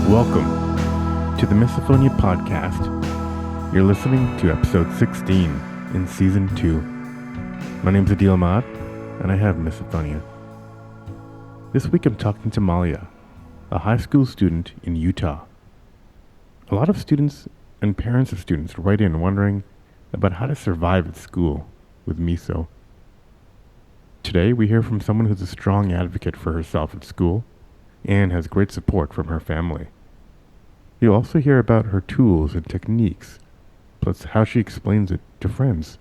Welcome to the Misophonia podcast. You're listening to episode 16 in season 2. My name's Adil Ahmad, and I have misophonia. This week I'm talking to Malya, a high school student in Utah. A lot of students and parents of students write in wondering about how to survive at school with miso. Today we hear from someone who's a strong advocate for herself at school and has great support from her family. You'll also hear about her tools and techniques, plus how she explains it to friends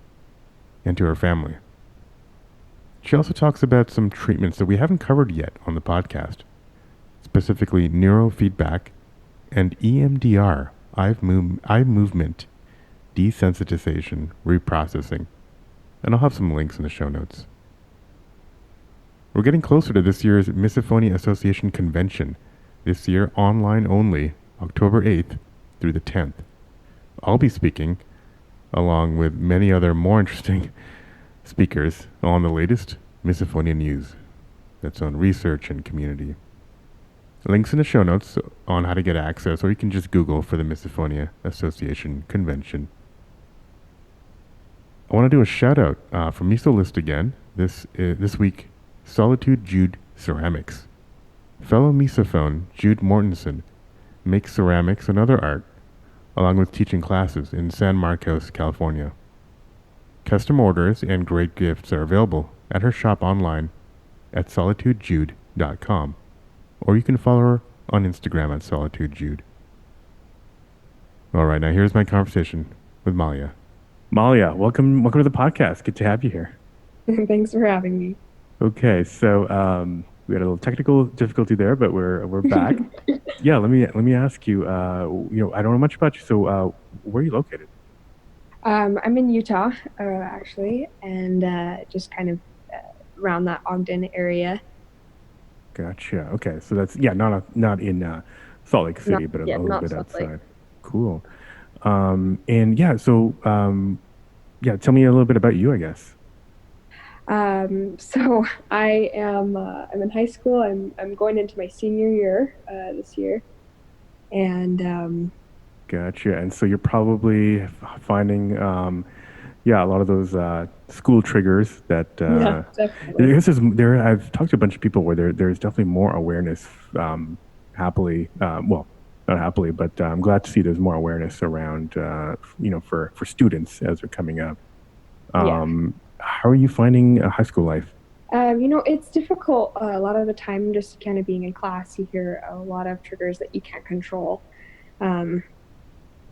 and to her family. She also talks about some treatments that we haven't covered yet on the podcast, specifically neurofeedback and EMDR, eye movement desensitization reprocessing, and I'll have some links in the show notes. We're getting closer to this year's Misophonia Association Convention, this year online only, October 8th through the 10th. I'll be speaking, along with many other more interesting speakers, on the latest misophonia news that's on research and community. Links in the show notes on how to get access, or you can just Google for the Misophonia Association Convention. I want to do a shout out from Miso List again. This week, Solitude Jude Ceramics. Fellow misophone Jude Mortensen makes ceramics and other art, along with teaching classes in San Marcos, California. Custom orders and great gifts are available at her shop online at solitudejude.com, or you can follow her on Instagram at solitudejude. All right, now here's my conversation with Malya. Malya, welcome to the podcast. Good to have you here. Thanks for having me. Okay, so we had a little technical difficulty there, but we're back. Yeah, let me ask you. I don't know much about you. So, where are you located? I'm in Utah, actually, and just kind of around that Ogden area. Gotcha. Okay, so that's not in Salt Lake City, but a little bit outside. Cool. Tell me a little bit about you, I guess. So I am I'm in high school. I'm going into my senior year this year, and Gotcha. And so you're probably finding a lot of those school triggers that yeah, definitely. I guess I've talked to a bunch of people where there's definitely more awareness, happily, not happily, but I'm glad to see there's more awareness around for students as they're coming up. How are you finding high school life? It's difficult. A lot of the time, just kind of being in class, you hear a lot of triggers that you can't control.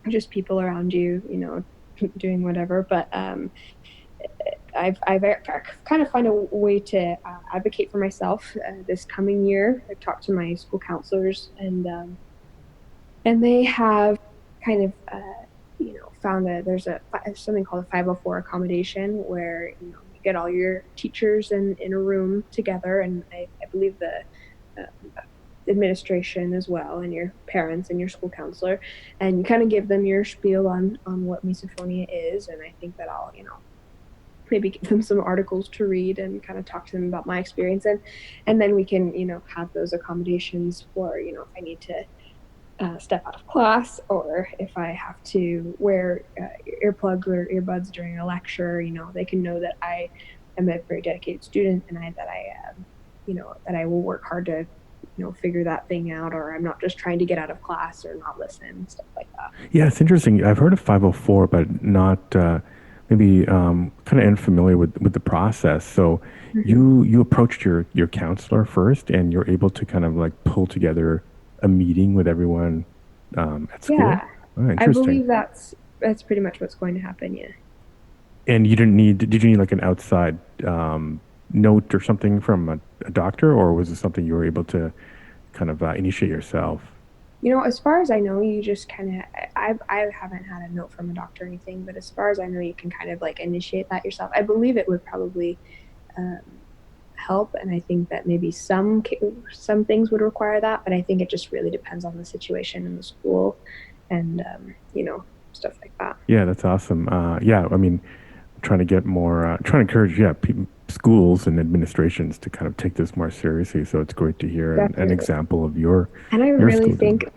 Just people around you, doing whatever. But I've kind of find a way to advocate for myself this coming year. I've talked to my school counselors, and they have kind of found that there's something called a 504 accommodation, where you get all your teachers in a room together, and I believe the administration as well, and your parents and your school counselor, and you kind of give them your spiel on what misophonia is. And I think that I'll maybe give them some articles to read and kind of talk to them about my experience, and then we can have those accommodations for if I need to step out of class, or if I have to wear earplugs or earbuds during a lecture. They can know that I am a very dedicated student, and that I will work hard to figure that thing out, or I'm not just trying to get out of class or not listen, stuff like that. Yeah, it's interesting. I've heard of 504, but not maybe kind of unfamiliar with the process. So you approached your counselor first, and you're able to kind of like pull together a meeting with everyone at school? Yeah, I believe that's pretty much what's going to happen, yeah. And did you need like an outside note or something from a doctor, or was it something you were able to kind of initiate yourself? As far as I know, you just kind of, I haven't had a note from a doctor or anything, but as far as I know, you can kind of like initiate that yourself. I believe it would probably help, and I think that maybe some things would require that, but I think it just really depends on the situation in the school, and stuff like that. Yeah, that's awesome. I mean, trying to get more, trying to encourage schools and administrations to kind of take this more seriously. So it's great to hear an example of your. And I really think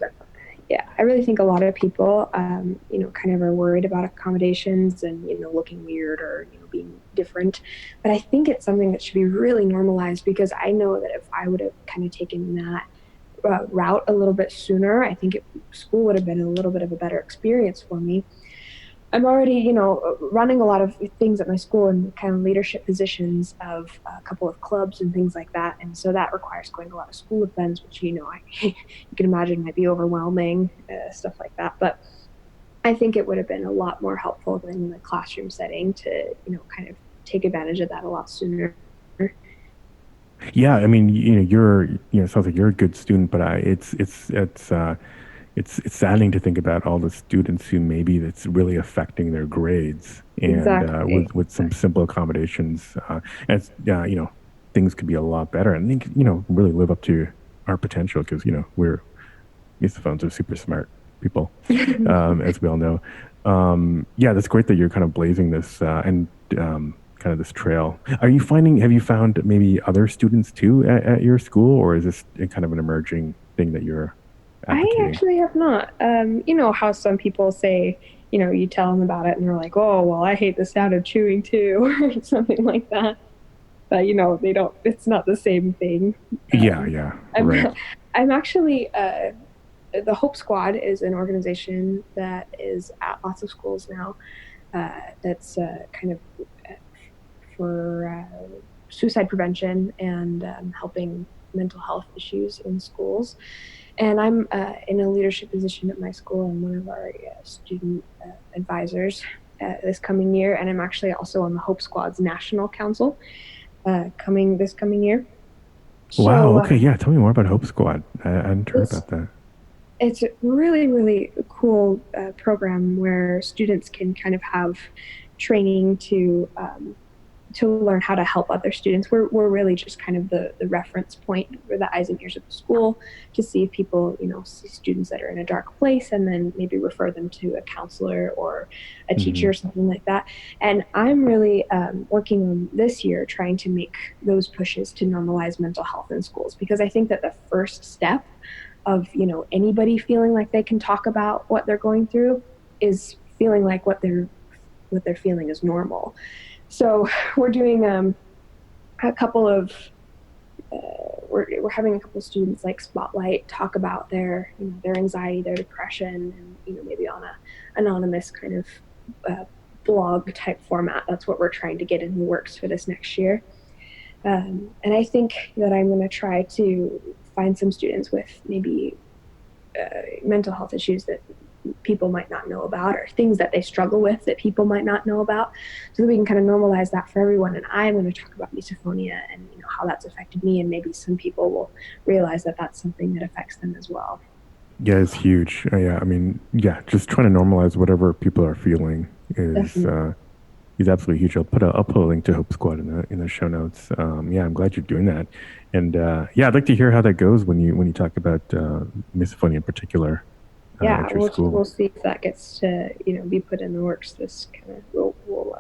Yeah, I really think a lot of people, kind of are worried about accommodations and, looking weird or, being different. But I think it's something that should be really normalized, because I know that if I would have kind of taken that route a little bit sooner, I think school would have been a little bit of a better experience for me. I'm already, running a lot of things at my school in kind of leadership positions of a couple of clubs and things like that. And so that requires going to a lot of school events, which, you can imagine might be overwhelming, stuff like that. But I think it would have been a lot more helpful in the classroom setting to, kind of take advantage of that a lot sooner. Yeah, I mean, it sounds like you're a good student, but it's saddening to think about all the students who maybe that's really affecting their grades, and Exactly. with some simple accommodations, and things could be a lot better. And I think really live up to our potential, because we're misophones are super smart people, as we all know. Yeah, that's great that you're kind of blazing this and kind of this trail. Have you found maybe other students too at your school, or is this kind of an emerging thing that you're I advocating? actually have not. You know how some people say, you tell them about it and they're like, oh, well, I hate the sound of chewing too, or something like that. But, they don't, it's not the same thing. Yeah, I'm, right. I'm actually, the Hope Squad is an organization that is at lots of schools now, that's kind of for suicide prevention and helping mental health issues in schools. And I'm in a leadership position at my school. I'm one of our student advisors this coming year, and I'm actually also on the Hope Squad's National Council this coming year. Wow. So Okay. Yeah. Tell me more about Hope Squad. I hadn't heard it's about that. it's a really, really cool program where students can kind of have training to learn how to help other students. We're really just kind of the reference point for the eyes and ears of the school to see if people, see students that are in a dark place, and then maybe refer them to a counselor or a teacher or something like that. And I'm really working on this year trying to make those pushes to normalize mental health in schools, because I think that the first step of, anybody feeling like they can talk about what they're going through is feeling like what they're feeling is normal. So we're doing a couple of we're having a couple of students like spotlight talk about their their anxiety, their depression, and maybe on a anonymous kind of blog type format. That's what we're trying to get in the works for this next year. And I think that I'm going to try to find some students with maybe mental health issues that people might not know about, or things that they struggle with that people might not know about, so that we can kind of normalize that for everyone. And I'm going to talk about misophonia and how that's affected me, and maybe some people will realize that that's something that affects them as well. Yeah, it's huge. Yeah, I mean, yeah, just trying to normalize whatever people are feeling is absolutely huge. I'll put a link to Hope Squad in the show notes. Yeah, I'm glad you're doing that, and yeah, I'd like to hear how that goes when you talk about misophonia in particular Yeah, at your school. we'll see if that gets to be put in the works. This kind of we'll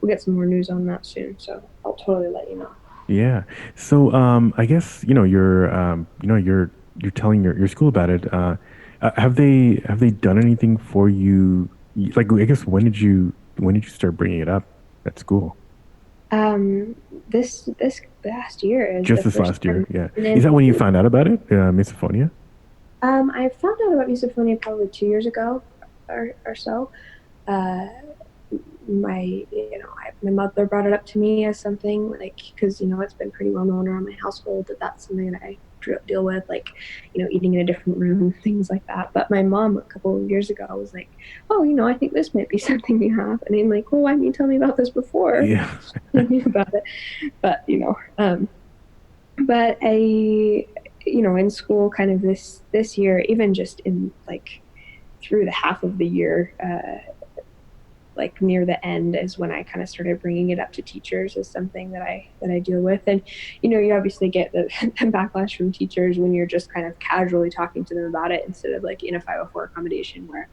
get some more news on that soon. So I'll totally let you know. Yeah. So I guess you're telling your school about it. Have they done anything for you? Like, I guess when did you start bringing it up at school? Um, this last year is Just the this first last year. time. Yeah. And Is then that when you found out about it, misophonia? I found out about misophonia probably 2 years ago or so. Uh, my mother brought it up to me as something, like, because it's been pretty well known around my household that that's something that I deal with, like eating in a different room, things like that. But my mom a couple of years ago was like, oh, I think this might be something you have. And I'm like, well, why didn't you tell me about this before? Yeah. I knew about it. But but I, in school kind of this year, even just in like through the half of the year, like near the end is when I kind of started bringing it up to teachers as something that I deal with. And you obviously get the backlash from teachers when you're just kind of casually talking to them about it, instead of like in a 504 accommodation where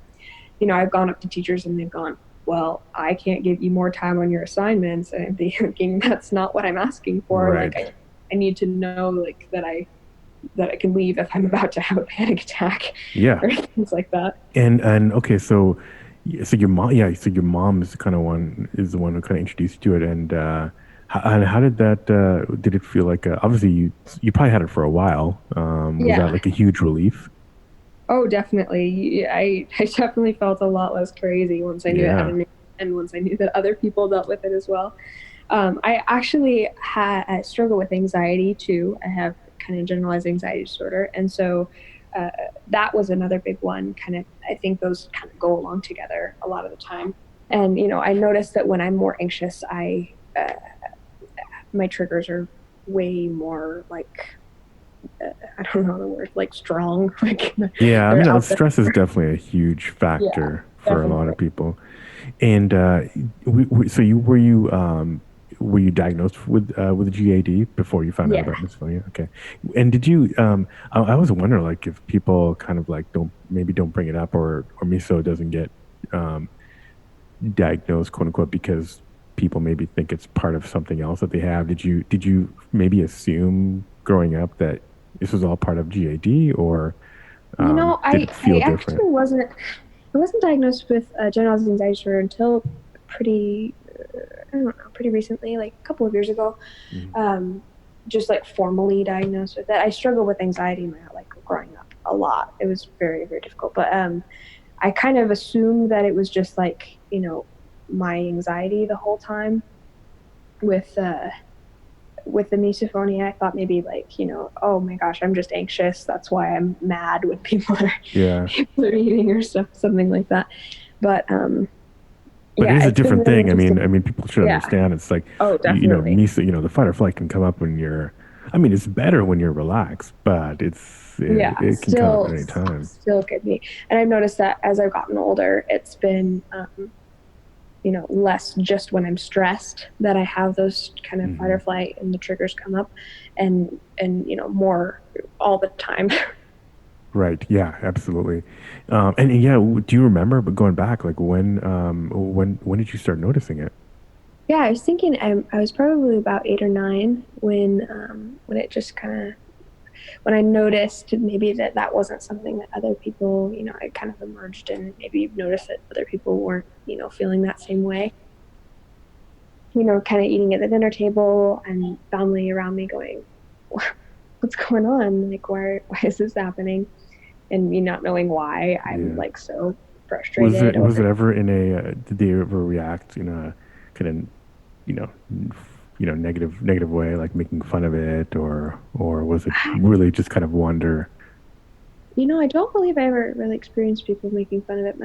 I've gone up to teachers and they've gone, well, I can't give you more time on your assignments, and I'm thinking that's not what I'm asking for. Right. Like I need to know like that that I can leave if I'm about to have a panic attack Yeah. or things like that. And okay, so your mom, yeah, so your mom is the one who kind of introduced you to it, and how did that did it feel like? Obviously, you probably had it for a while. Was that Yeah. like a huge relief? Oh, definitely. I definitely felt a lot less crazy once I knew it had a Yeah. name and once I knew that other people dealt with it as well. I actually I struggle with anxiety too. I have kind of generalized anxiety disorder, and so uh, that was another big one. Kind of, I think those kind of go along together a lot of the time. And I noticed that when I'm more anxious, my triggers are way more like I don't know the word, like strong, like Yeah, I they're mean, out there. stress is definitely a huge Yeah, factor for a lot definitely. of people. And so were you diagnosed with GAD before you found out Yeah. about misophonia? Okay. And did you I was wondering like if people kind of like don't bring it up or miso doesn't get um diagnosed, quote unquote, because people maybe think it's part of something else that they have. Did you maybe assume growing up that this was all part of GAD, or did it I feel different? actually wasn't diagnosed with generalized anxiety disorder until pretty I don't know, pretty recently, like a couple of years ago. Mhm. Um, just like formally diagnosed with it. I struggled with anxiety like growing up a lot. It was very, very difficult. But I kind of assumed that it was just like, my anxiety the whole time with with the misophonia. I thought maybe like, oh my gosh, I'm just anxious. That's why I'm mad when Yeah. people are eating or stuff, something like that. But But it yeah, is a it's been different really thing. interesting. I mean, people should Yeah. understand. It's like Oh, definitely. miso. The fight or flight can come up when you're. I mean, it's better when you're relaxed, but Yeah, it can come up at any time. still could be. And I've noticed that as I've gotten older, it's been, less just when I'm stressed that I have those kind of fight Hmm. or flight and the triggers come up, and more all the time. Right. Yeah. Absolutely. And yeah, do you remember? But going back, like when did you start noticing it? Yeah, I was thinking I was probably about 8 or 9 when it just kind of when I noticed maybe that wasn't something that other people, I kind of emerged and maybe noticed that other people weren't, feeling that same way. Kind of eating at the dinner table and family around me going, what's going on? Like, why is this happening? And me not knowing why I'm Yeah. like so frustrated Was or it ever in a? Did they ever react in a kind of you know negative way, like making fun of it, or was it really just kind of wonder? I don't believe I ever really experienced people making fun of it.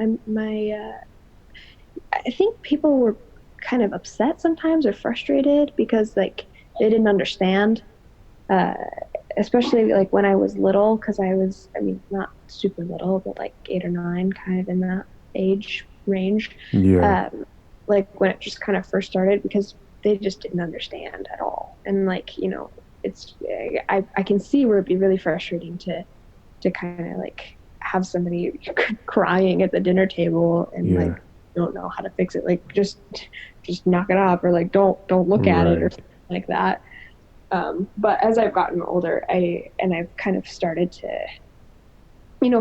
I think people were kind of upset sometimes or frustrated because like they didn't understand, uh, especially like when I was little, because I mean, not super little, but like 8 or 9, kind of in that age range. Yeah. Um, like when it just kind of first started, because they just didn't understand at all. And like, it's, I can see where it'd be really frustrating to kind of like have somebody crying at the dinner table and Yeah. like don't know how to fix it. Like just knock it off or like don't look at it or Right. something like that. But as I've gotten older, I've kind of started to,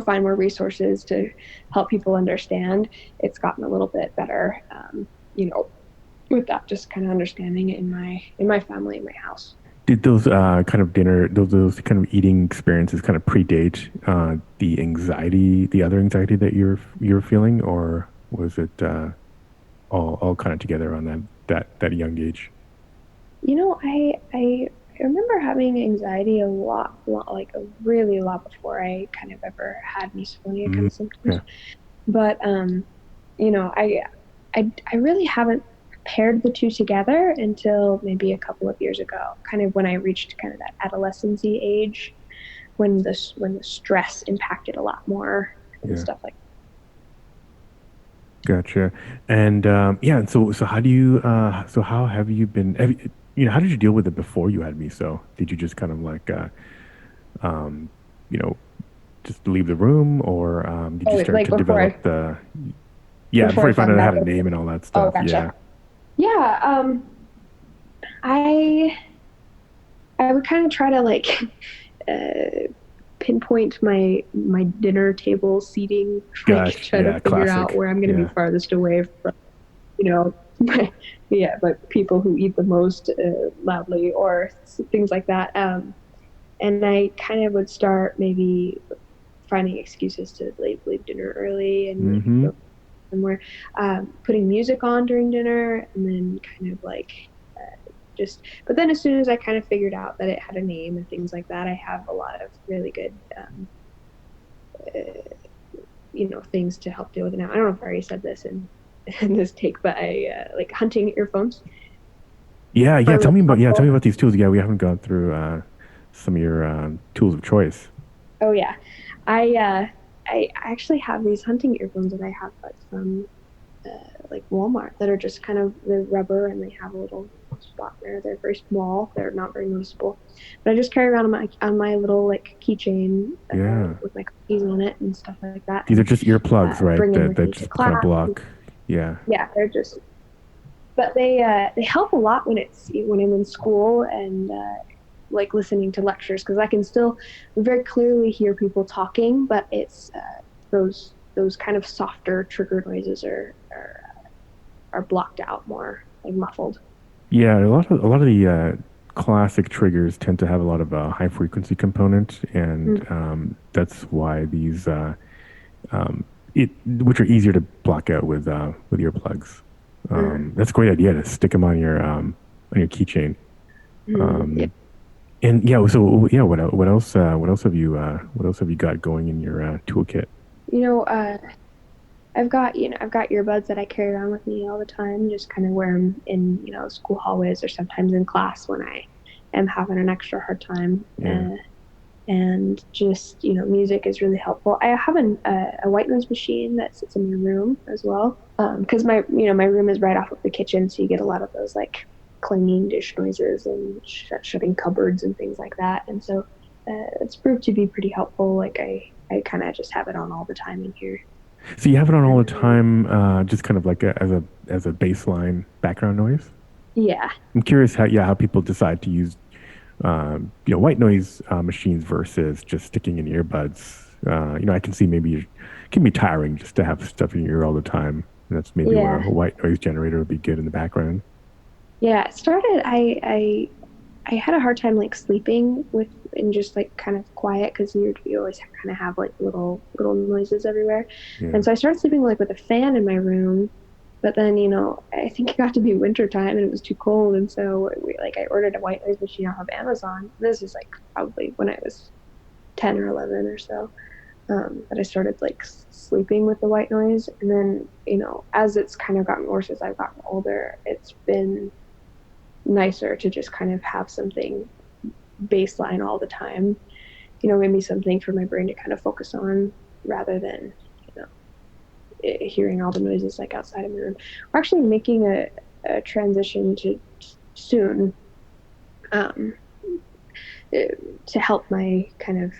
find more resources to help people understand. It's gotten a little bit better, with that, just kind of understanding it in my family, in my house. Did those kind of those kind of eating experiences kind of predate the other anxiety that you're feeling, or was it all kind of together on that young age? I remember having anxiety a lot, like a really lot before I kind of ever had misophonia kind Mm, of symptoms. yeah. But you know, I I really haven't paired the two together until maybe a couple of years ago, kind of when I reached kind of that adolescency age when the stress impacted a lot more and Yeah. stuff like Gotcha. And yeah, and so how do you so how have you been how did you deal with it before you had miso? Did you just kind of like um you know just leave the room, or did you oh, start like to develop the yeah, before before I you found found out how out to that name and all that oh, stuff? gotcha. Yeah. Yeah, I I would kind of try to like pinpoint my dinner table seating, like try to figure out where I'm going to be farthest away from, but people who eat the most loudly or things like that. And I kind of would start maybe finding excuses to leave dinner early and go somewhere, putting music on during dinner, and then kind of like but then as soon as I kind of figured out that it had a name and things like that, I have a lot of really good things to help deal with it now. I don't know if I already said this in this take, but I like hunting earphones. Yeah. Tell me about these tools. Yeah, we haven't gone through some of your tools of choice. Oh yeah, I actually have these hunting earphones that I have from like Walmart that are just kind of, they're rubber and they have a little spot there. They're very small. They're not very noticeable, but I just carry around on my little like keychain with my cookies on it and stuff like that. These are just earplugs, right? That just kind of block. Yeah. Yeah, they're just. But they help a lot when I'm in school and like listening to lectures, because I can still very clearly hear people talking, but it's those kind of softer trigger noises are blocked out more, like muffled. Yeah, a lot of the classic triggers tend to have a lot of high frequency component, and that's why these which are easier to block out with earplugs. That's a great idea to stick them on your keychain. And so what else have you got going in your toolkit? I've got earbuds that I carry around with me all the time, just kind of wear them in, school hallways or sometimes in class when I am having an extra hard time. Yeah. And just, music is really helpful. I have a white noise machine that sits in my room as well. Because my room is right off of the kitchen, so you get a lot of those like clanging dish noises and shutting cupboards and things like that. And so it's proved to be pretty helpful. Like I kind of just have it on all the time in here. So you have it on all the time, just kind of like as a baseline background noise? Yeah. I'm curious how people decide to use white noise machines versus just sticking in earbuds. I can see maybe it can be tiring just to have stuff in your ear all the time. That's maybe where a white noise generator would be good in the background. Yeah, it started. I had a hard time like sleeping in just like kind of quiet, because you always kind of have like little noises everywhere. Yeah. And so I started sleeping like with a fan in my room, but then I think it got to be winter time and it was too cold, and so I ordered a white noise machine off of Amazon. This is like probably when I was 10 or 11 or so, that I started like sleeping with the white noise. And then as it's kind of gotten worse as I've gotten older, it's been nicer to just kind of have something baseline all the time, maybe something for my brain to kind of focus on rather than hearing all the noises like outside of my room. We're actually making a transition to soon to help my kind of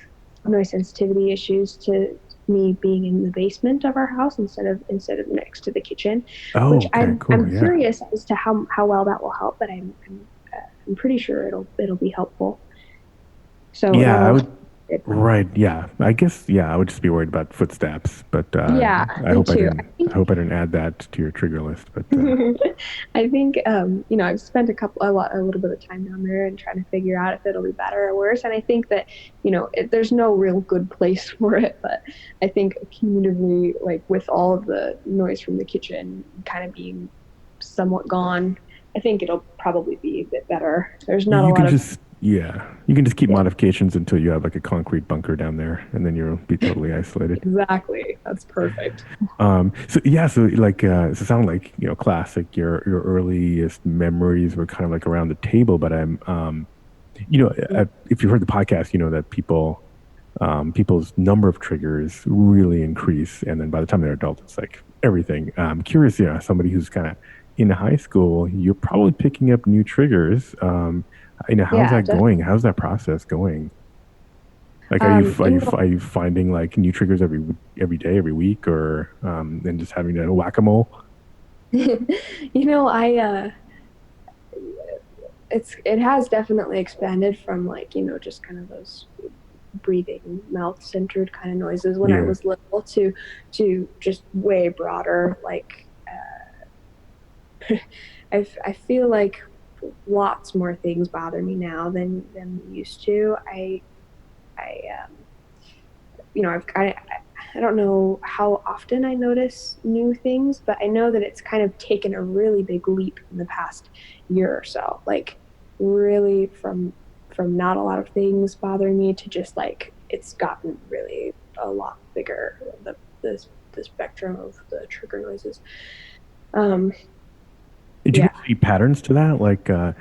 noise sensitivity issues to me being in the basement of our house instead of next to the kitchen. Which I'm curious as to how well that will help, but I'm pretty sure it'll be helpful. So yeah, I would. Right. Yeah. I guess. Yeah. I would just be worried about footsteps, but yeah, I hope I didn't add that to your trigger list. But I think I've spent a little bit of time down there and trying to figure out if it'll be better or worse. And I think that there's no real good place for it, but I think cumulatively, like with all of the noise from the kitchen kind of being somewhat gone, I think it'll probably be a bit better. There's not a lot of. Yeah, you can just keep modifications until you have like a concrete bunker down there, and then you'll be totally isolated. Exactly, that's perfect. So it sounds like classic. Your earliest memories were kind of like around the table, but I'm, if you heard the podcast, that people's number of triggers really increase, and then by the time they're adult, it's like everything. I'm curious, somebody who's kind of in high school, you're probably picking up new triggers. How's that going? How's that process going? Like, are you finding like new triggers every day, every week, or and just having to whack-a-mole? It has definitely expanded from like just kind of those breathing, mouth-centered kind of noises when I was little to just way broader, like I feel like lots more things bother me now than used to. I don't know how often I notice new things, but I know that it's kind of taken a really big leap in the past year or so. Like really from not a lot of things bothering me to just like it's gotten really a lot bigger, the spectrum of the trigger noises. Did you see patterns to that? Like, do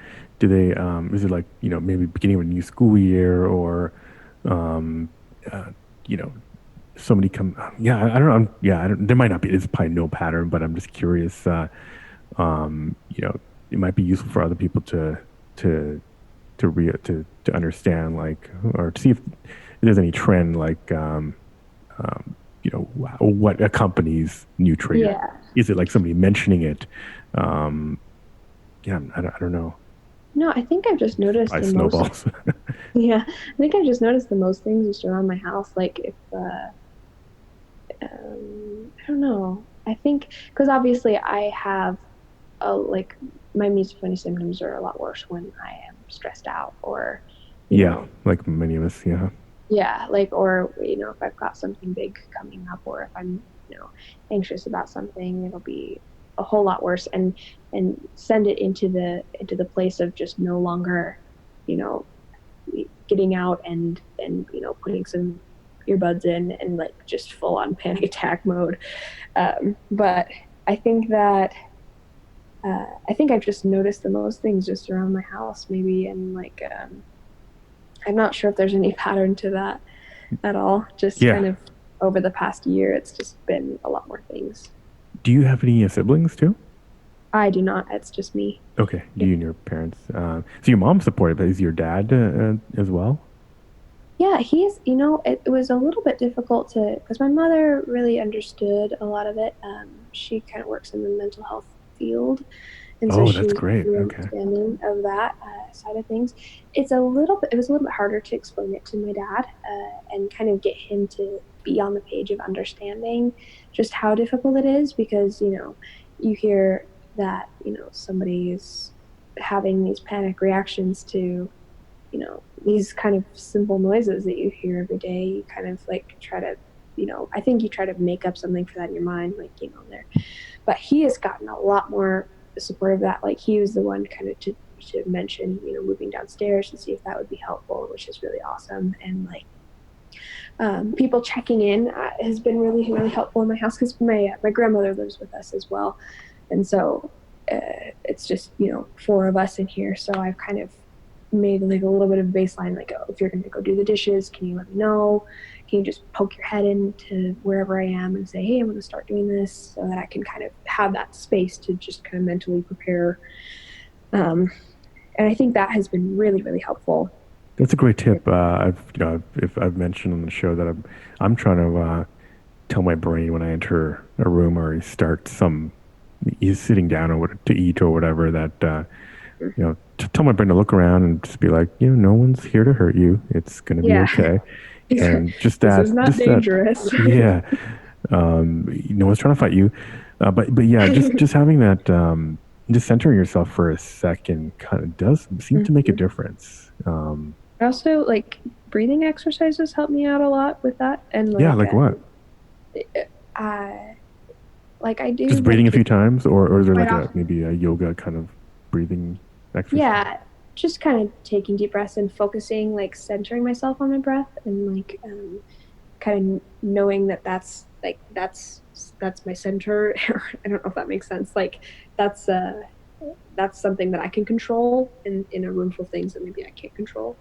they, is it like, maybe beginning of a new school year or, you know, somebody come, I don't know. There might not be, there's probably no pattern, but I'm just curious, it might be useful for other people to understand, like, or to see if there's any trend, like, what accompanies new trigger. Yeah. Is it like somebody mentioning it? I don't know. No, I think I've just noticed the snowballs. Yeah, I think I've just noticed the most things just around my house. Like if, I don't know. I think because obviously I have, like my misophonia symptoms are a lot worse when I am stressed out or, you know, like many of us. Yeah, like or if I've got something big coming up or if I'm anxious about something, it'll be a whole lot worse and send it into the place of just no longer getting out and putting some earbuds in and like just full on panic attack mode. But I think that I've just noticed the most things just around my house maybe, and like I'm not sure if there's any pattern to that at all. Just kind of over the past year, it's just been a lot more things. Do you have any siblings too? I do not. It's just me. Okay. You and your parents. So your mom's supportive, but is your dad as well? Yeah, he's, it was a little bit difficult because my mother really understood a lot of it. She kind of works in the mental health field. And so she was really understanding of that side of things. It was a little bit harder to explain it to my dad and kind of get him to be on the page of understanding just how difficult it is because, you hear that, somebody's having these panic reactions to, these kind of simple noises that you hear every day. You kind of like try to, I think you try to make up something for that in your mind, like, there. But he has gotten a lot more supportive of that. Like he was the one kind of to mention, moving downstairs and see if that would be helpful, which is really awesome. And like people checking in has been really, really helpful in my house because my grandmother lives with us as well. And so it's just, 4 of us in here. So I've kind of made like a little bit of baseline, like, oh, if you're going to go do the dishes, can you let me know? Can you just poke your head into wherever I am and say, hey, I'm going to start doing this, so that I can kind of have that space to just kind of mentally prepare. And I think that has been really, really helpful. That's a great tip. I've mentioned on the show that I'm trying to tell my brain when I enter a room or he's sitting down or to eat or whatever, that to tell my brain to look around and just be like, no one's here to hurt you. It's going to be okay. And just that. This is not dangerous. No one's trying to fight you. But yeah, just having that, just centering yourself for a second kind of does seem to make a difference. Also, like breathing exercises help me out a lot with that. And like what? Like I do. Just breathing a few times, or is there like maybe a yoga kind of breathing exercise? Yeah, just kind of taking deep breaths and focusing, like centering myself on my breath and like kind of knowing that that's my center. I don't know if that makes sense. Like that's something that I can control in a room full of things that maybe I can't control.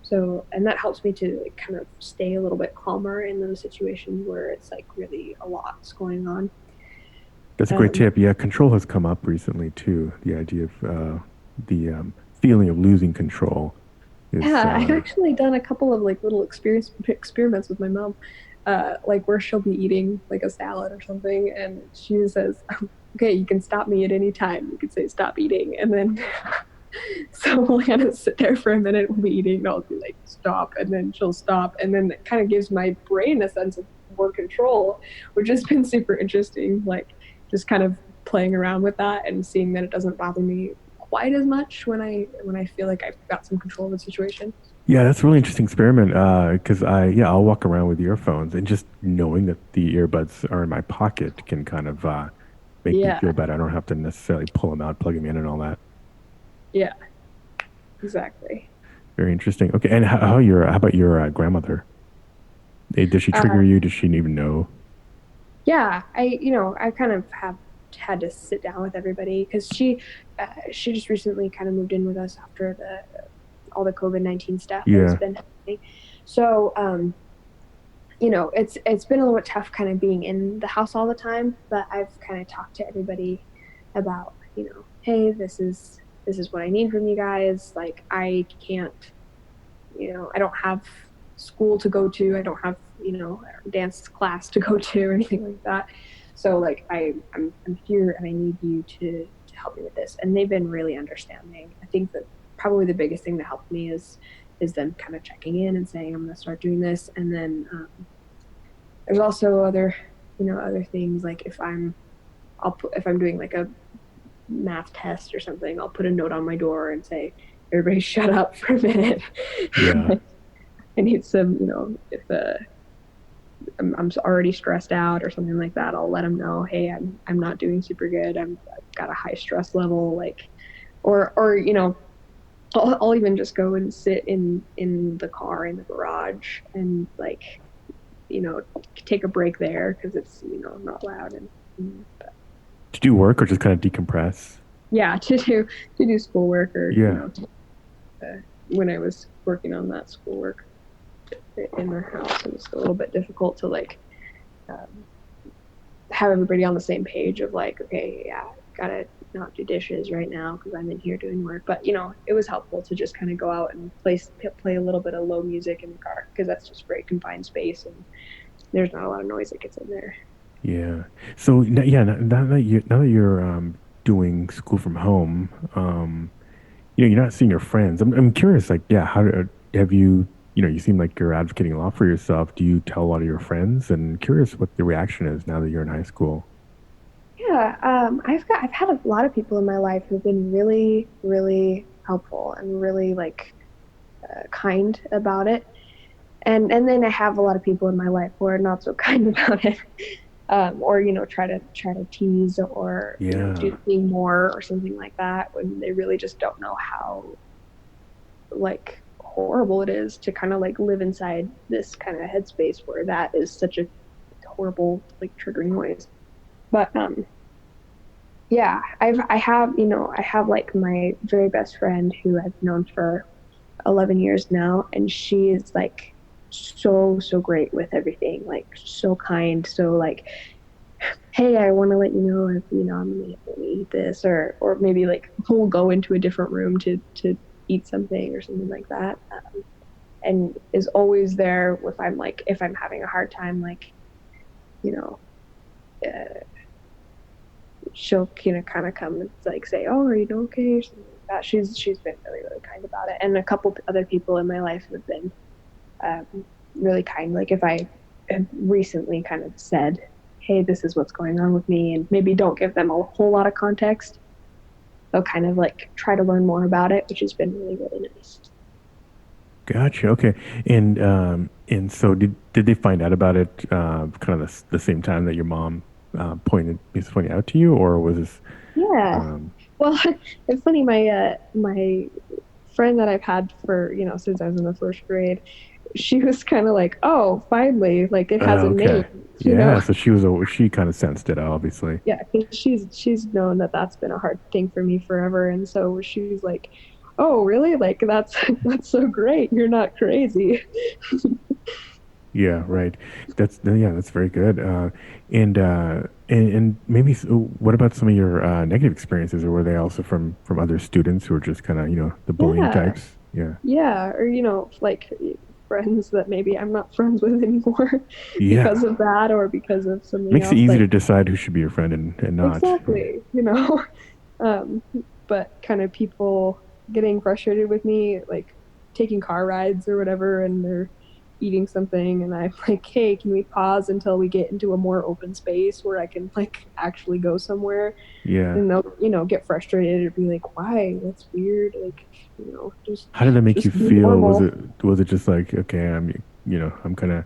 So, and that helps me to like kind of stay a little bit calmer in those situations where it's like really a lot's going on. That's a great tip. Yeah, control has come up recently too. The idea of the feeling of losing control. I've actually done a couple of like little experiments with my mom, like where she'll be eating like a salad or something, and she says, "Okay, you can stop me at any time. You can say stop eating," and then So we'll kind of sit there for a minute, we'll be eating, and I'll be like, stop, and then she'll stop, and then it kind of gives my brain a sense of more control, which has been super interesting, like just kind of playing around with that and seeing that it doesn't bother me quite as much when I feel like I've got some control of the situation. Yeah, that's a really interesting experiment. Because I'll walk around with earphones, and just knowing that the earbuds are in my pocket can kind of make me Yeah, feel better. I don't have to necessarily pull them out, plug them in, and all that. yeah, exactly. Very interesting. Okay, and how about your grandmother? Does she trigger Uh, you? Does she even know? yeah, I kind of have had to sit down with everybody because she just recently kind of moved in with us after the all the COVID-19 stuff that has Yeah, been happening. So, it's been a little bit tough kind of being in the house all the time, but I've kind of talked to everybody about, hey, this is what I need from you guys. Like, I can't, I don't have school to go to. I don't have, dance class to go to or anything like that. So like I'm here and I need you to help me with this. And they've been really understanding. I think that probably the biggest thing that helped me is them kind of checking in and saying I'm going to start doing this. And then there's also other things like if I'm doing like a math test or something, I'll put a note on my door and say, everybody shut up for a minute. yeah. I need some, if I'm already stressed out or something like that, I'll let them know, hey, I'm not doing super good. I've got a high stress level, like, or I'll even just go and sit in the car in the garage and like, take a break there because it's not loud and To do work or just kind of decompress? yeah, to do schoolwork or Yeah. when I was working on that schoolwork in their house, it was a little bit difficult to like um, have everybody on the same page of like, okay, yeah, gotta not do dishes right now because I'm in here doing work. But it was helpful to just kind of go out and play a little bit of low music in the car because that's just very confined space and there's not a lot of noise that gets in there. Yeah. So yeah, now that you're doing school from home, you're not seeing your friends. I'm curious, like, yeah, have you, you seem like you're advocating a lot for yourself. Do you tell a lot of your friends? And curious what the reaction is now that you're in high school. Yeah, I've had a lot of people in my life who've been really, really helpful and really like kind about it. And then I have a lot of people in my life who are not so kind about it, or try to tease or Yeah. do something more or something like that when they really just don't know how like horrible it is to kind of like live inside this kind of headspace where that is such a horrible like triggering noise. But yeah, I have like my very best friend who I've known for 11 years now, and she is like so great with everything, like so kind, so like, hey, I want to let you know if I'm gonna eat this, or maybe like we'll go into a different room to eat something or something like that, and is always there if I'm having a hard time, like you know uh, she'll kind of come and like say, oh, are you okay, or something like that. She's been really really kind about it, and a couple other people in my life have been um, really kind. Like if I have recently kind of said, hey, this is what's going on with me, and maybe don't give them a whole lot of context, they'll kind of like try to learn more about it, which has been really really nice. Gotcha. Okay. And so did they find out about it kind of the same time that your mom pointed out to you, or was this Yeah, um well, it's funny. My friend that I've had for since I was in the first grade, she was kind of like, oh, finally, like it has a name, okay. you know. Yeah, so she kind of sensed it, obviously. Yeah, because she's known that that's been a hard thing for me forever, and so she's like, "Oh, really? Like that's that's so great. You're not crazy." Yeah, right. That's very good. And maybe what about some of your negative experiences, or were they also from other students who were just kind of, the bullying Yeah, types? Yeah. yeah, or like friends that maybe I'm not friends with anymore because Yeah. of that or because of something Makes it else. easy Like to decide who should be your friend and not. exactly, um, but kind of people. getting frustrated with me, like taking car rides or whatever, and they're eating something, and I'm like, hey, can we pause until we get into a more open space where I can like actually go somewhere? Yeah. And they'll, get frustrated or be like, why? That's weird. Like, just How did that make you be feel? Was normal. it just like, okay, I'm kind of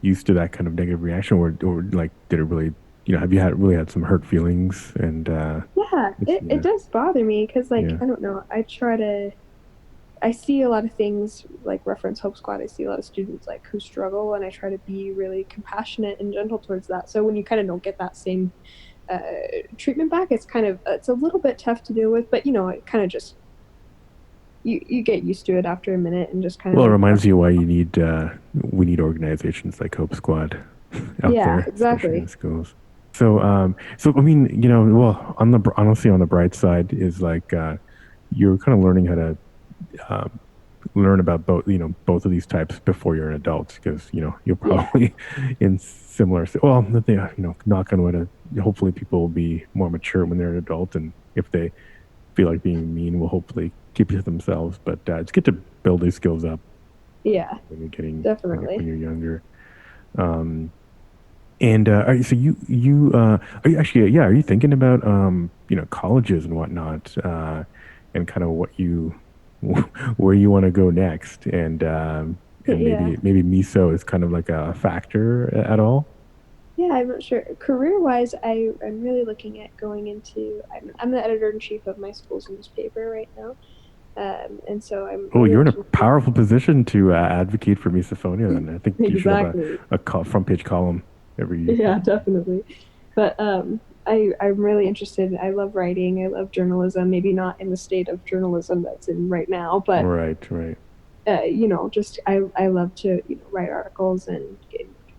used to that kind of negative reaction, or like, did it really, have you really had some hurt feelings? And Yeah, it yeah, does bother me because, like, yeah, I don't know. I see a lot of things like reference Hope Squad. I see a lot of students like who struggle, and I try to be really compassionate and gentle towards that. So when you kind of don't get that same uh, treatment back, it's a little bit tough to deal with. But it kind of just you get used to it after a minute and just kind of well, it like brush. reminds you why we need organizations like Hope Squad out Yeah, there, especially in exactly. schools. So I mean, well, honestly, on the bright side is like you're kind of learning how to um, learn about both of these types before you're an adult, because you're Yeah, probably in similar, well, nothing, knock on wood, hopefully people will be more mature when they're an adult, and if they feel like being mean, will hopefully keep it to themselves. But it's good to build these skills up yeah, when you're getting when definitely. you're younger. um and so are you actually, yeah, are you thinking about colleges and whatnot, and kind of what you where you want to go next, and Yeah. maybe miso is kind of like a factor at all? Yeah, I'm not sure. Career-wise, I'm really looking at going into. I'm the editor-in-chief of my school's newspaper right now, and so I'm Oh, really you're in a interested. powerful position to advocate for misophonia. Then I think you should have Exactly. a front page column every. Yeah, definitely. But I'm really interested. I love writing. I love journalism. Maybe not in the state of journalism that's in right now, but Right, right. just I love to write articles, and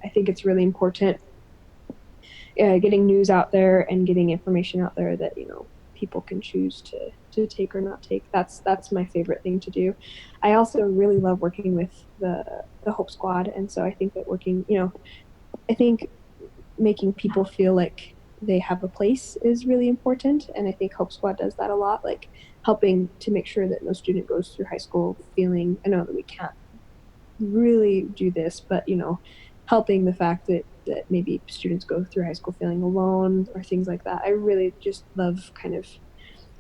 I think it's really important getting news out there and getting information out there that people can choose to take or not take. That's my favorite thing to do. I also really love working with the Hope Squad, and so I think that I think making people feel like they have a place is really important, and I think Hope Squad does that a lot, like helping to make sure that no student goes through high school feeling. I know that we can't really do this, but helping the fact that maybe students go through high school feeling alone or things like that. I really just love kind of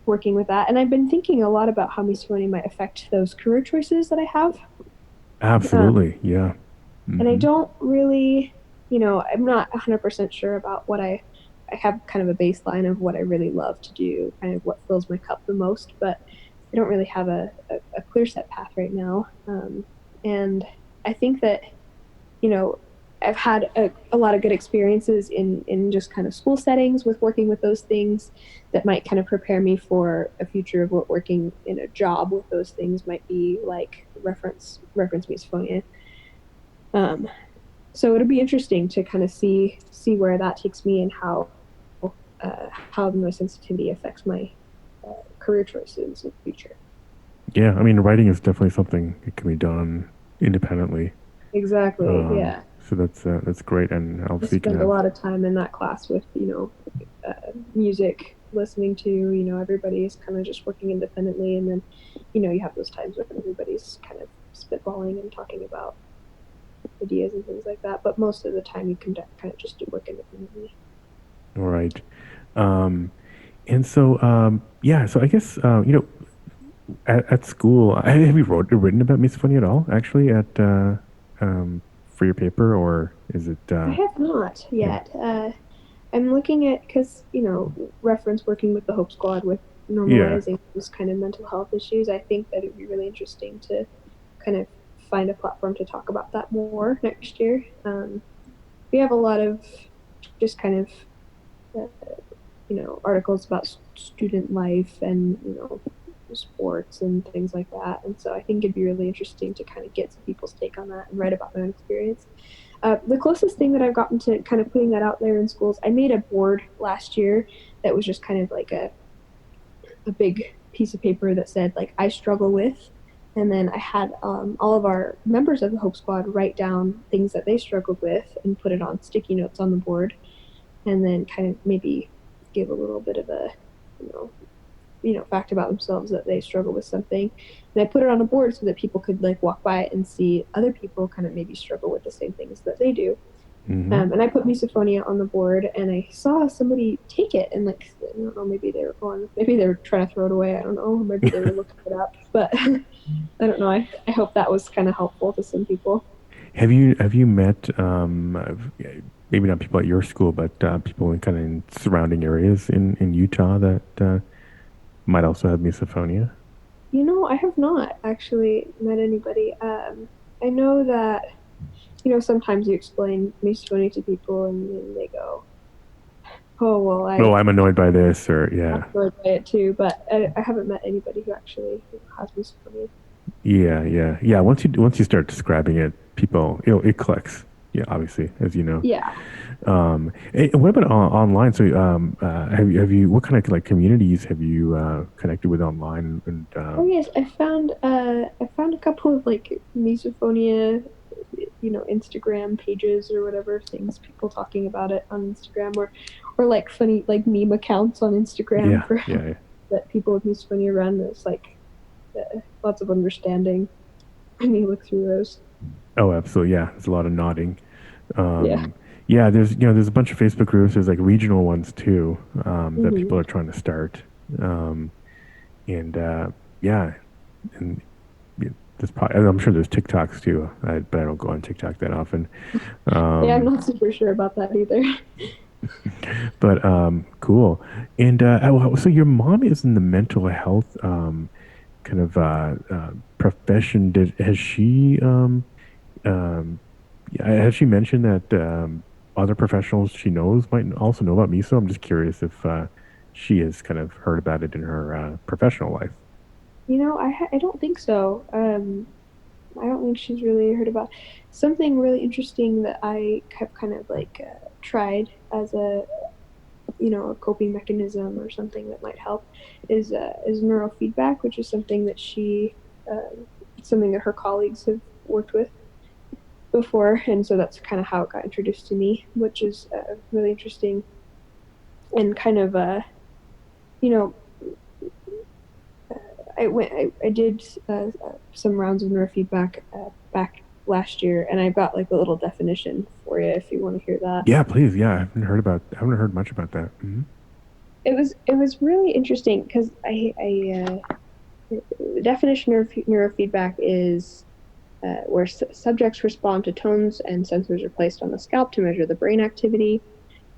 working with that, and I've been thinking a lot about how misophonia might affect those career choices that I have. Um, Absolutely, yeah. and I Hmm. don't really, I'm not 100% sure about what I have kind of a baseline of what I really love to do, kind of what fills my cup the most, but I don't really have a clear set path right now. And I think that, you know, I've had a lot of good experiences in just kind of school settings with working with those things that might kind of prepare me for a future of what working in a job with those things might be like. Reference misophonia. Um, so it'll be interesting to kind of see where that takes me, and how the noise sensitivity affects my career choices in the future. Yeah, I mean, writing is definitely something that can be done independently. Exactly. Yeah. So that's great, and I obviously you can spend a have. lot of time in that class with music listening to. Everybody's kind of just working independently, and then you have those times when everybody's kind of spitballing and talking about ideas and things like that. But most of the time, you can kind of just do work independently. All right. Um, and so yeah, so I guess at school, have you written about misophonia at all? Actually, at for your paper, or is it I have not yeah, yet. I'm looking at, because reference working with the Hope Squad with yeah, normalizing those kind of mental health issues. I think that it'd be really interesting to kind of find a platform to talk about that more next year. We have a lot of just kind of articles about student life and sports and things like that, and so I think it'd be really interesting to kind of get some people's take on that and write about their own experience. The closest thing that I've gotten to kind of putting that out there in schools, I made a board last year that was just kind of like a big piece of paper that said like I struggle with, and then I had all of our members of the Hope Squad write down things that they struggled with and put it on sticky notes on the board, and then kind of maybe give a little bit of a you know fact about themselves that they struggle with something. And I put it on a board so that people could like walk by it and see other people kind of maybe struggle with the same things that they do. And I put misophonia on the board, and I saw somebody take it, and like, I don't know, maybe they were trying to throw it away. I don't know. Maybe they were looking it up, but I don't know. I hope that was kind of helpful to some people. Have you met maybe not people at your school, but people in kind of in surrounding areas in Utah that might also have misophonia? I have not actually met anybody. I know that sometimes you explain misophonia to people, and then they go, "Oh well, Oh, I'm annoyed by this, or yeah. I'm annoyed by it too," but I haven't met anybody who actually has misophonia. Yeah. Once you start describing it, people, it clicks. Yeah, obviously, as you know. Yeah. What about online? So, have you what kind of like communities have you connected with online? And Oh yes, I found a couple of like misophonia, Instagram pages or whatever, things, people talking about it on Instagram, or like funny like meme accounts on Instagram for yeah. that people with misophonia run. There's like lots of understanding when you look through those. Oh, absolutely. Yeah, there's a lot of nodding. Yeah. Yeah, there's a bunch of Facebook groups. There's like regional ones too that Hmm. people are trying to start. Um, and yeah, and yeah, there's probably, I'm sure there's TikToks too, but I don't go on TikTok that often. Yeah, I'm Um, not super sure about that either. but cool. And so your mom is in the mental health kind of profession. Has she yeah, has she mentioned that other professionals she knows might also know about miso? I'm just curious if she has kind of heard about it in her professional life. I don't think so. I don't think she's really heard about something really interesting that I have kind of like tried as a coping mechanism or something that might help is neurofeedback, which is something that something that her colleagues have worked with before, and so that's kind of how it got introduced to me, which is really interesting and kind of you know I did some rounds of neurofeedback back last year, and I've got like a little definition for you if you want to hear that. Yeah, please. Yeah, I haven't heard much about that. It was really interesting because the definition of neurofeedback is where subjects respond to tones and sensors are placed on the scalp to measure the brain activity,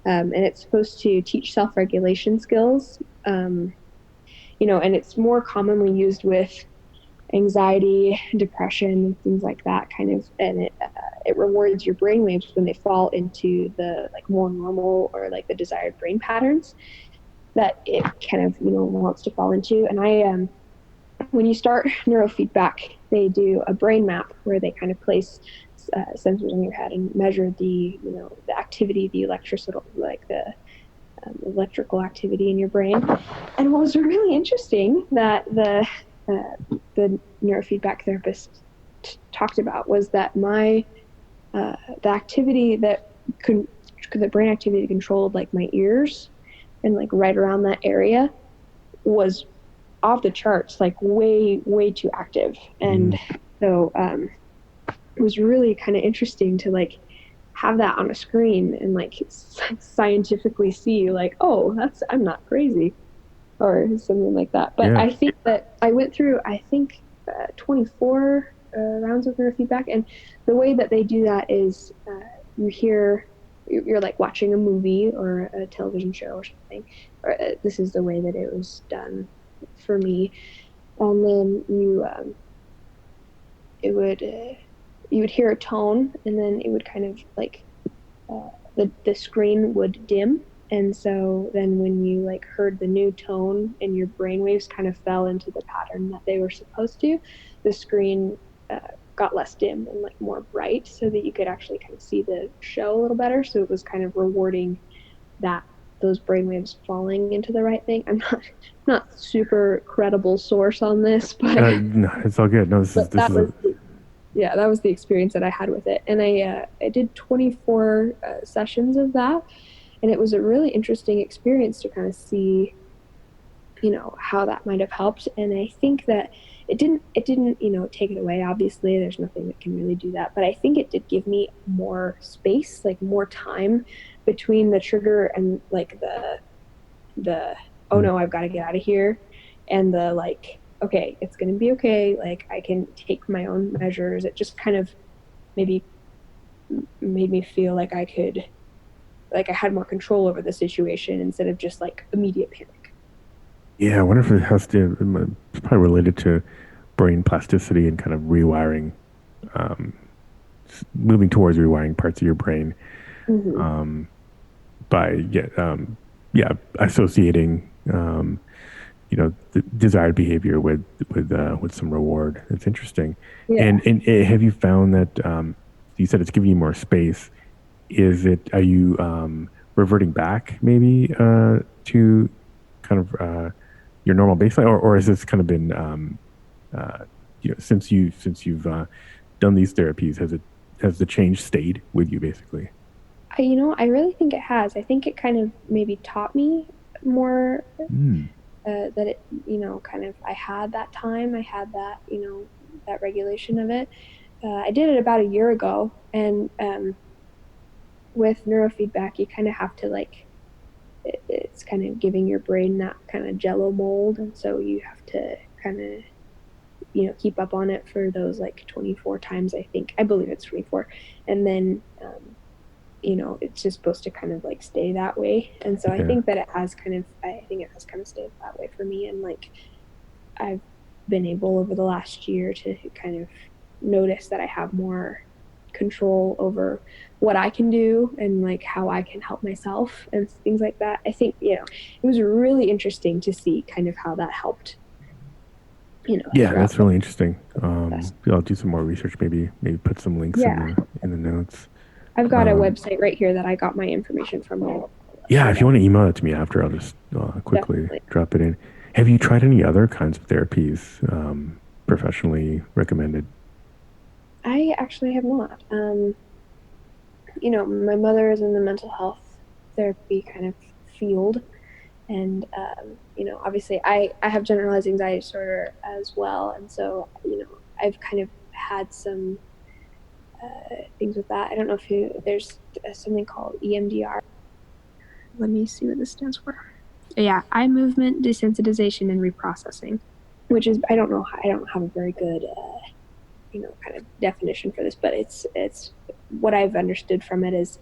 and it's supposed to teach self-regulation skills. And it's more commonly used with anxiety, depression, things like that kind of, and it rewards your brain waves when they fall into the like more normal or like the desired brain patterns that it kind of wants to fall into. And when you start neurofeedback, they do a brain map where they kind of place sensors on your head and measure the activity, the electrical, like the electrical activity in your brain. And what was really interesting that the neurofeedback therapist talked about was that the activity the brain activity controlled like my ears and like right around that area was off the charts, like way too active. And so it was really kind of interesting to like have that on a screen and like scientifically see like, oh, I'm not crazy or something like that. But Yeah. I think that I went through 24 rounds of neurofeedback, and the way that they do that is you're like watching a movie or a television show or something, or this is the way that it was done for me. And then it would you would hear a tone, and then it would kind of like the screen would dim. And so then when you like heard the new tone and your brainwaves kind of fell into the pattern that they were supposed to, the screen got less dim and like more bright so that you could actually kind of see the show a little better. So it was kind of rewarding that those brainwaves falling into the right thing. I'm not super credible source on this, but No, it's all good. No, this is that was the experience that I had with it. And I did 24 sessions of that, and it was a really interesting experience to kind of see how that might have helped. And I think that it didn't, take it away. Obviously, there's nothing that can really do that. But I think it did give me more space, like more time between the trigger and like the oh no, I've got to get out of here, and the like, okay, it's going to be okay. Like I can take my own measures. It just kind of maybe made me feel like I had more control over the situation instead of just like immediate panic. Yeah, I wonder if it has to. It's probably related to brain plasticity and kind of rewiring, um, moving towards rewiring parts of your brain Mm-hmm. um, by yeah, associating the desired behavior with some reward. It's interesting. Yeah. And have you found that you said it's giving you more space? Are you reverting back maybe to kind of your normal baseline, or has this kind of been uh, since you've done these therapies, has the change stayed with you basically? I really think it has. I think it kind of maybe taught me more, Mm. that it, kind of, I had that time, I had that, that regulation of it. I did it about a year ago, and with neurofeedback, you kind of have to like, it's kind of giving your brain that kind of jello mold, and so you have to kind of, keep up on it for those like 24 times. I believe it's 24, and then it's just supposed to kind of like stay that way. And so I Yeah. think that I think it has kind of stayed that way for me. And like, I've been able over the last year to kind of notice that I have more control over what I can do and like how I can help myself and things like that. I think, it was really interesting to see kind of how that helped, Yeah, throughout that's the really interesting. process. I'll do some more research. Maybe put some links in Yeah. the notes. I've got a Um, website right here that I got my information from. I'll yeah, share if you that. want to email it to me after, I'll just quickly Definitely. drop it in. Have you tried any other kinds of therapies professionally recommended? I actually have not. My mother is in the mental health therapy kind of field. And, obviously I have generalized anxiety disorder as well. And so, I've kind of had some things with that. I don't know there's something called EMDR. Let me see what this stands for. Yeah, eye movement desensitization and reprocessing, which is, I don't have a very good, kind of definition for this, but it's what I've understood from it is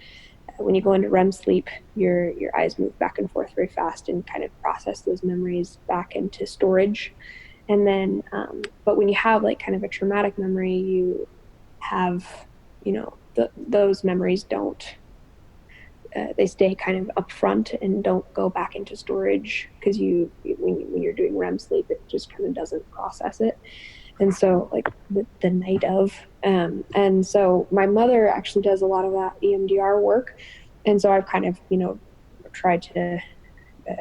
when you go into REM sleep, your eyes move back and forth very fast and kind of process those memories back into storage. And then, but when you have like kind of a traumatic memory, you have, those memories don't, they stay kind of up front and don't go back into storage because when you're doing REM sleep, it just kind of doesn't process it. And so like the night of, and so my mother actually does a lot of that EMDR work. And so I've kind of, tried to, uh,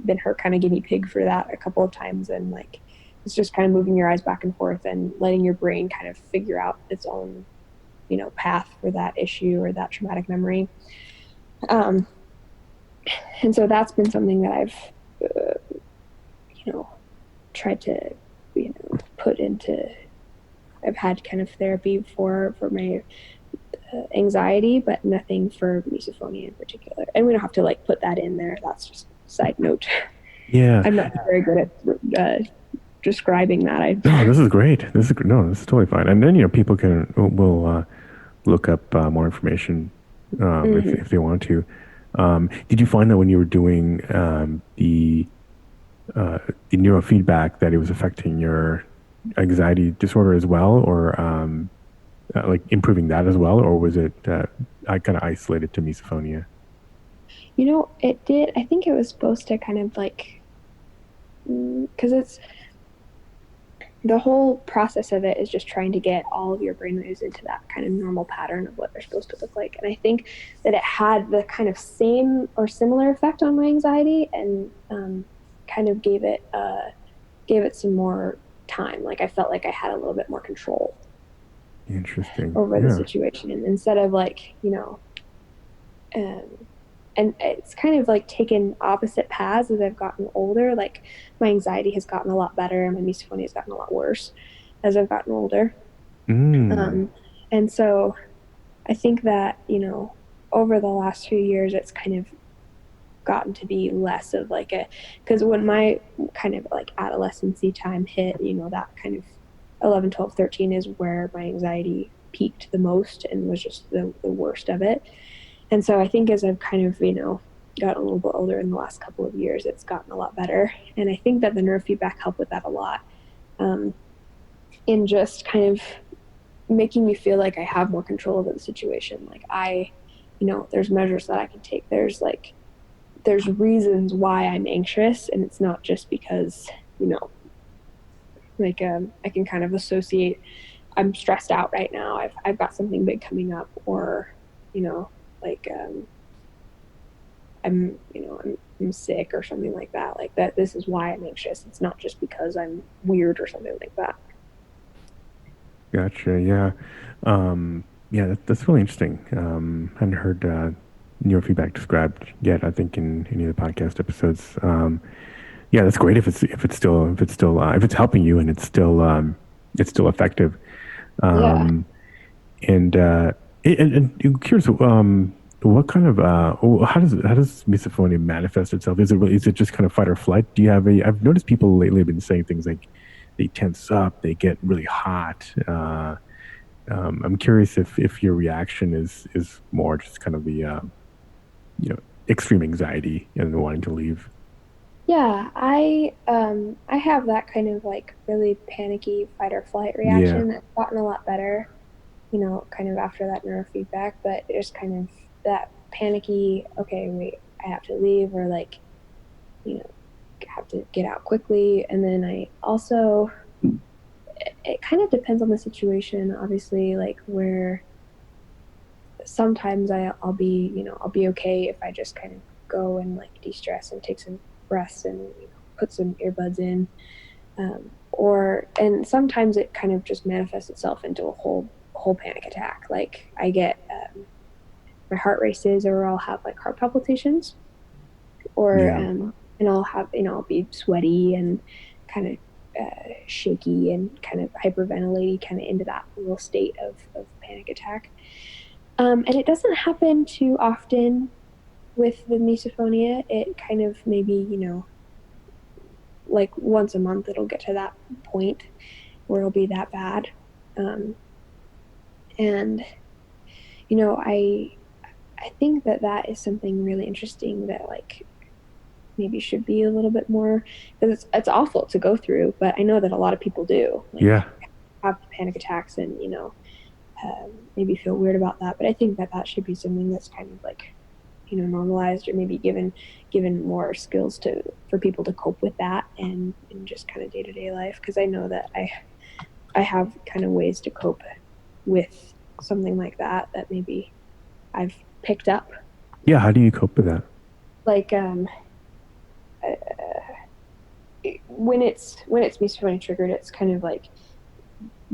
been her kind of guinea pig for that a couple of times. And like, it's just kind of moving your eyes back and forth and letting your brain kind of figure out its own, path for that issue or that traumatic memory. Um, and so that's been something that I've, you know, tried to, put into, I've had kind of therapy for my anxiety, but nothing for misophonia in particular. And we don't have to like put that in there. That's just a side note. Yeah. I'm not very good at describing that. No, this is great. No, this is totally fine. And then people will look up more information Mhm. if they want to. Did you find that when you were doing the neurofeedback that it was affecting your anxiety disorder as well, or like improving that as well, or was it I kind of isolated to misophonia? It did. I think it was supposed to kind of like, because it's the whole process of it is just trying to get all of your brain waves into that kind of normal pattern of what they're supposed to look like. And I think that it had the kind of same or similar effect on my anxiety, and kind of gave it some more time. Like I felt like I had a little bit more control Interesting. over the Yeah. situation, and instead of like, um, and it's kind of like taken opposite paths as I've gotten older. Like my anxiety has gotten a lot better and my misophonia has gotten a lot worse as I've gotten older. Mm. And so I think that, over the last few years, it's kind of gotten to be less of like because when my kind of like adolescency time hit, that kind of 11, 12, 13 is where my anxiety peaked the most and was just the worst of it. And so I think as I've kind of, gotten a little bit older in the last couple of years, it's gotten a lot better. And I think that the neurofeedback helped with that a lot, um, in just kind of making me feel like I have more control over the situation. Like there's measures that I can take. There's reasons why I'm anxious, and it's not just because, I can kind of associate I'm stressed out right now. I've got something big coming up, or, you know, like I'm sick or something like that. Like that, this is why I'm anxious. It's not just because I'm weird or something like that. Gotcha. Yeah. Yeah, that's really interesting. Hadn't heard neurofeedback described yet, I think, in any of the podcast episodes. Yeah, that's great if it's helping you and it's still effective. Yeah. Um, and and I'm curious, what kind of how does misophonia manifest itself? Is it just kind of fight or flight? Do you have a? I've noticed people lately have been saying things like they tense up, they get really hot. I'm curious if your reaction is more just kind of the you know extreme anxiety and wanting to leave. Yeah, I have that kind of like really panicky fight or flight Yeah, reaction that's gotten a lot better, kind of after that neurofeedback, but just kind of that panicky, okay, wait, I have to leave, or like, you know, have to get out quickly. And then I also, it kind of depends on the situation, obviously, like where sometimes I'll be, I'll be okay if I just kind of go and like de-stress and take some breaths and, put some earbuds in. And sometimes it kind of just manifests itself into a whole panic attack. Like I get, my heart races, or I'll have like heart palpitations, or, yeah, and I'll have, I'll be sweaty and kind of shaky and kind of hyperventilating, kind of into that little state of panic attack. And it doesn't happen too often with the misophonia. It kind of maybe, like once a month, it'll get to that point where it'll be that bad. Um, and, you know, I, I think that that is something really interesting that like maybe should be a little bit more, because it's awful to go through, but I know that a lot of people do like yeah. have panic attacks and, maybe feel weird about that. But I think that that should be something that's kind of like, normalized, or maybe given more skills to for people to cope with that and in just kind of day-to-day life. Because I know that I have kind of ways to cope with something like that maybe I've picked up. Yeah, how do you cope with that? Like uh, when it's misophonia triggered, it's kind of like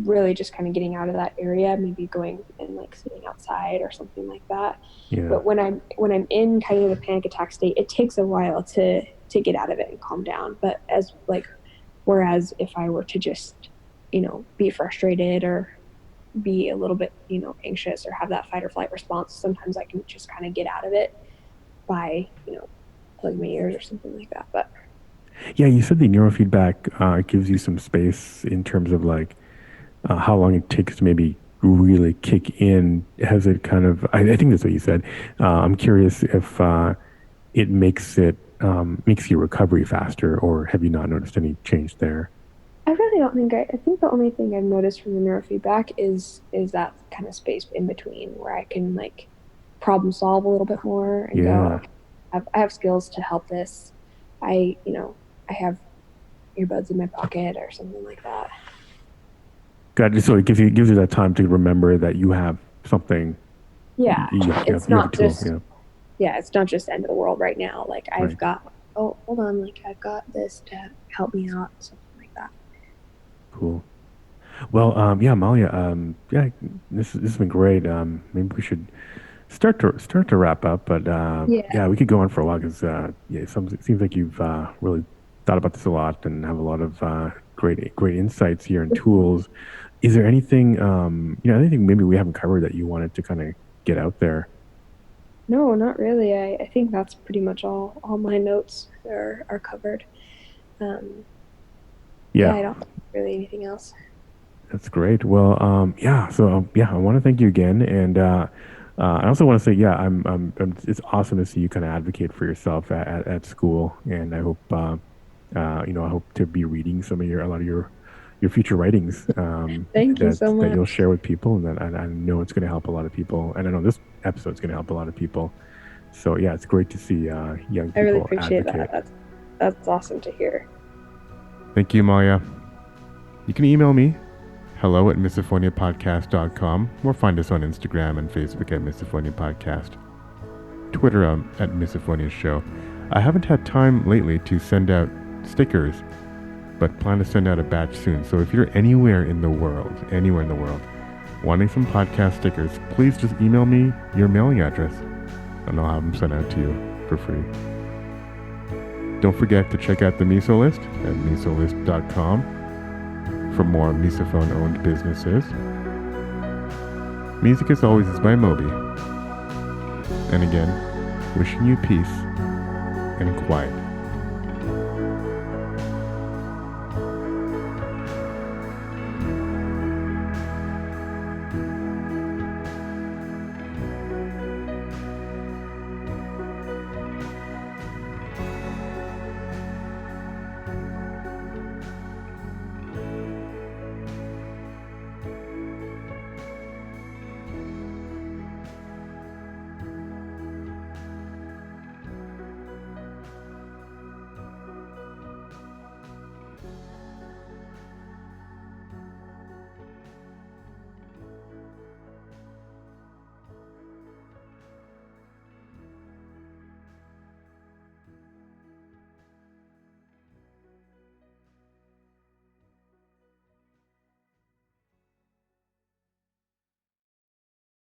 really just kind of getting out of that area, maybe going and like sitting outside or something like that. Yeah, But when I'm in kind of the panic attack state, it takes a while to get out of it and calm down. But as like whereas if I were to just, be frustrated or be a little bit, anxious or have that fight or flight response, sometimes I can just kind of get out of it by, plugging my ears or something like that. But yeah. You said the neurofeedback gives you some space in terms of like how long it takes to maybe really kick in. Has it kind of? I think that's what you said. I'm curious if it makes your recovery faster, or have you not noticed any change there? I really don't think I think the only thing I've noticed from the neurofeedback is that kind of space in between where I can like problem solve a little bit more and go, Yeah. okay, I have skills to help this. I have earbuds in my pocket or something like that. Got it. So it gives you that time to remember that you have something. Yeah, it's You have a not tool. just Yeah. yeah, it's not just the end of the world right now. Like I've Right. got oh hold on, like I've got this to help me out, something like that. Cool. Well, yeah, Malia. Yeah, this has been great. Maybe we should start to wrap up, but Yeah. yeah, we could go on for a while because it seems like you've really thought about this a lot and have a lot of great insights here and tools. Is there anything anything maybe we haven't covered that you wanted to kind of get out there? No, not really. I think that's pretty much all my notes are covered. Yeah, Yeah, I don't really anything else. that's great. Well, yeah. So yeah, I want to thank you again, and I also want to say, yeah, it's awesome to see you kind of advocate for yourself at school, and I hope I hope to be reading a lot of your future writings Thank you so that much. you'll share with people, and that I know it's going to help a lot of people, and I know this episode's going to help a lot of people. So yeah, it's great to see young I really people appreciate advocate. that. That's awesome to hear. Thank you, Malya. You can email me, hello@misophoniapodcast.com, or find us on Instagram and Facebook at Misophonia Podcast, Twitter at Misophonia Show. I haven't had time lately to send out stickers, but plan to send out a batch soon. So if you're anywhere in the world, wanting some podcast stickers, please just email me your mailing address, and I'll have them sent out to you for free. Don't forget to check out the Miso List at misolist.com for more Misophone-owned businesses. Music, as always, is by Moby. And again, wishing you peace and quiet.